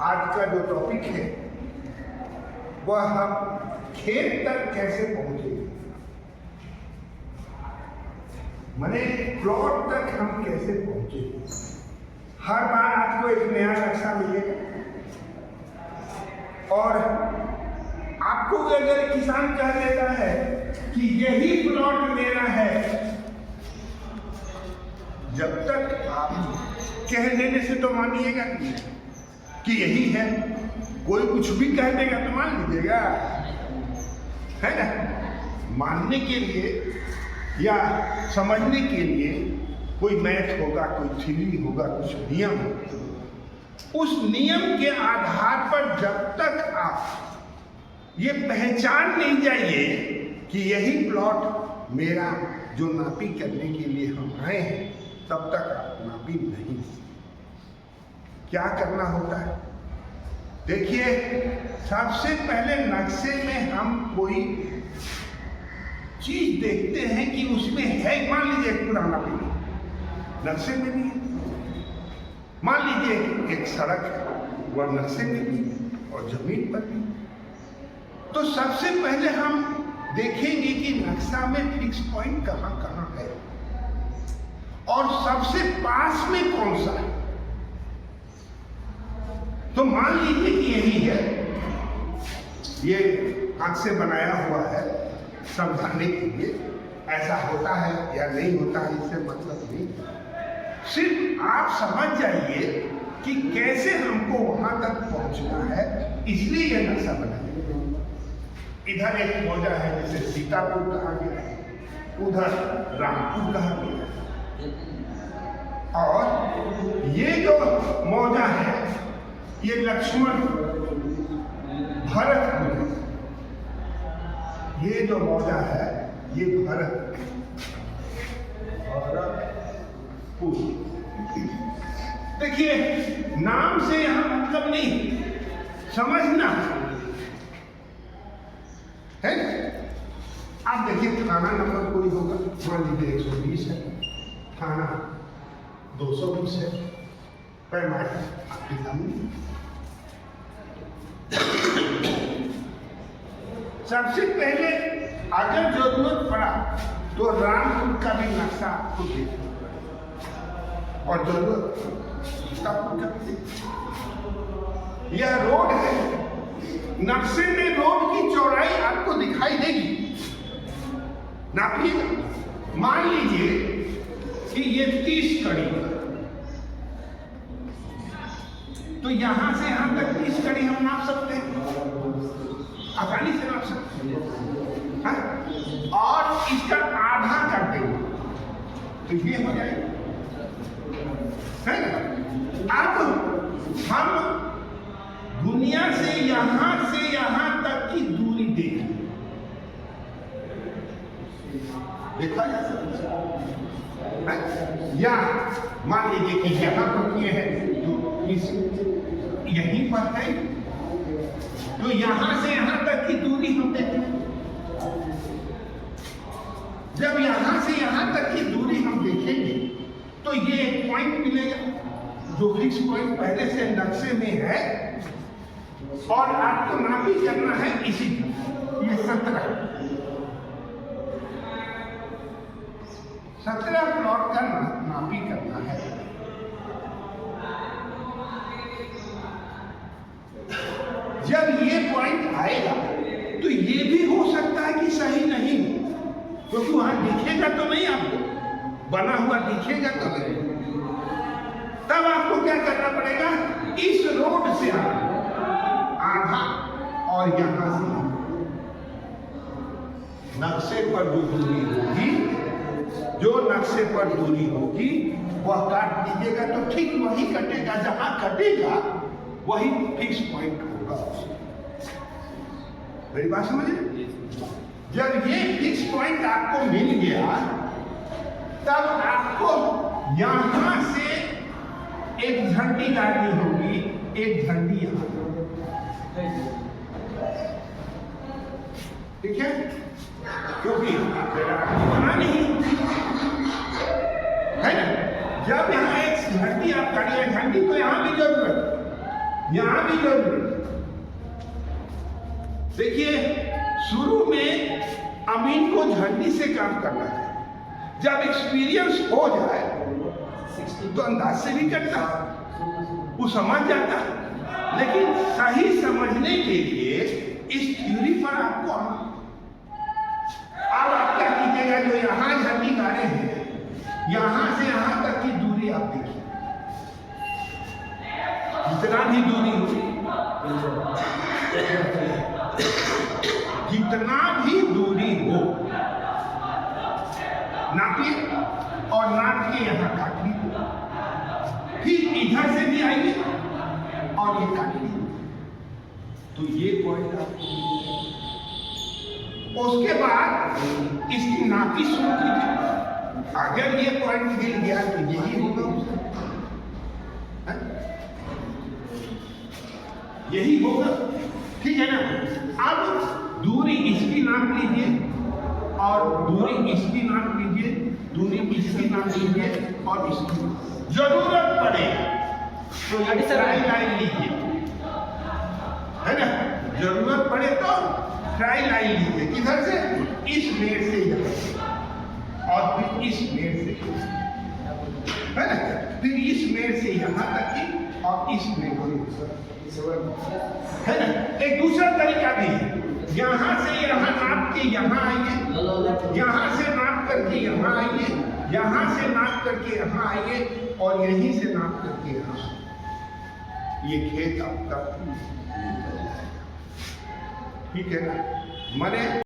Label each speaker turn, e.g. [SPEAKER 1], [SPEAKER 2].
[SPEAKER 1] आज का जो टॉपिक है वह हम खेत तक कैसे पहुंचे, माने प्लॉट तक हम कैसे पहुंचे। हर बार आपको एक नया नक्शा मिलेगा और आपको अगर किसान कह देता है कि यही प्लॉट मेरा है, जब तक आप कह देने से तो मानिएगा कि यही है। कोई कुछ भी कह देगा तो मान लीजिएगा, है ना। मानने के लिए या समझने के लिए कोई मैथ होगा, कोई थ्योरी होगा, कुछ नियम होगा। उस नियम के आधार पर जब तक आप ये पहचान नहीं जाइए कि यही प्लॉट मेरा जो नापी करने के लिए हम आए हैं, तब तक आप नापी नहीं। क्या करना होता है, देखिए, सबसे पहले नक्शे में हम कोई चीज देखते हैं कि उसमें है। मान लीजिए एक पुराना पेड़ नक्शे में भी है, मान लीजिए एक सड़क है, वह नक्शे में भी है और जमीन पर भी। तो सबसे पहले हम देखेंगे कि नक्शा में फिक्स पॉइंट कहाँ कहाँ है और सबसे पास में कौन सा है। तो मान लीजिए कि यही है, ये हाथ से बनाया हुआ है, समझाने के लिए। ऐसा होता है या नहीं होता है इससे मतलब नहीं, सिर्फ आप समझ जाइए कि कैसे हमको वहां तक पहुंचना है, इसलिए यह नक्शा बनाया। इधर एक मौजा है जिसे सीतापुर कहा गया है, उधर रामपुर कहा गया है, और ये जो मौजा है ये लक्ष्मण भरत, ये जो मौजा है ये भरतपुर। देखिए, नाम से यहां मतलब नहीं, समझना है। आप देखिए, थाना नंबर कोई होगा, मान लीजिए 120 है, थाना 220 है, पैमाना आपके सामने। सबसे पहले अगर जरूरत पड़ा तो रामपुर का भी नक्शा आपको देखना पड़ेगा और जरूरत सीतापुर का भी देखना। यह रोड है, नक्शे में रोड की चौड़ाई आपको दिखाई देगी, नापिएगा। मान लीजिए कि ये 30 कड़ी, तो यहां से यहां तक 30 कड़ी हम नाप सकते हैं, आसानी से नाप सकते हैं, और इसका आधा कर देंगे तो ये हो जाएगा, है ना। अब हम दुनिया से यहां तक की दूरी देखें, देखा जा सकता है। या मान लीजिए कि यहां पर ये है, तो इस यहीं पर है, तो यहां से यहां तक की दूरी हम देखें। जब यहां से यहां तक की दूरी हम देखेंगे तो ये एक पॉइंट मिलेगा जो फिक्स पॉइंट पहले से नक्शे में है, और आपको नापी करना है इसी तरह। ये 17 प्लॉट का नापी करना है। जब ये पॉइंट आएगा तो ये भी हो सकता है कि सही नहीं, क्योंकि वहां दिखेगा तो नहीं, आपको बना हुआ दिखेगा तो नहीं। तब आपको क्या करना पड़ेगा, इस रोड से आधा और यहां से नक्शे पर जो दूरी होगी, जो नक्शे पर दूरी होगी वह काट दीजिएगा, तो ठीक वही कटेगा, जहां कटेगा वही फिक्स पॉइंट होगा। मेरी बात समझे। जब ये फिक्स पॉइंट आपको मिल गया, तब आपको यहां से एक झंडी गाड़नी होगी, एक झंडी यहां, ठीक है, क्योंकि बना नहीं है ना। जब यहाँ एक झंडी आप काटिए, झंडी तो यहां भी जरूरत, यहां भी जरूरत। देखिए शुरू में अमीन को झंडी से काम करना है, जब एक्सपीरियंस हो जाए तो अंदाज से भी करता, वो समझ जाता। लेकिन सही समझने के लिए इस थ्योरी पर आपको आना। अब आप क्या कीजिएगा, जो यहां झंडी गाड़े हैं, यहां से यहां तक की दूरी आप देखिए, जितना भी दूरी हो, जितना भी दूरी हो नापिए और नाप के यहां काटिए। फिर इधर से भी आइए और ये काटिए। तो ये पॉइंट आपको, उसके बाद इसकी नापी शुरू कीजिए। अगर ये पॉइंट गिर गया तो यही होगा, यही होगा, ठीक है ना। अब दूरी इसकी नाप लीजिए और दूरी इसकी नाप लीजिए, दूरी इसकी नाप लीजिए और इसकी, जरूरत पड़े तो ट्राई लाइन लीजिए, है ना। जरूरत पड़े तो ट्राई लाइन लीजिए, किधर से, इस मेड़ से यहाँ और फिर इस मेड़ से, है ना, फिर इस मेड़ से यहाँ तक की और इस मेड़ से, है ना। एक दूसरा तरीका भी है, यहाँ से यहाँ नाप के यहाँ आइए, यहाँ से नाप करके यहाँ आइए, यहाँ से नाप करके यहाँ आइए और यहीं से नाप करके यहाँ। ये खेत आपका, ठीक है ना। माने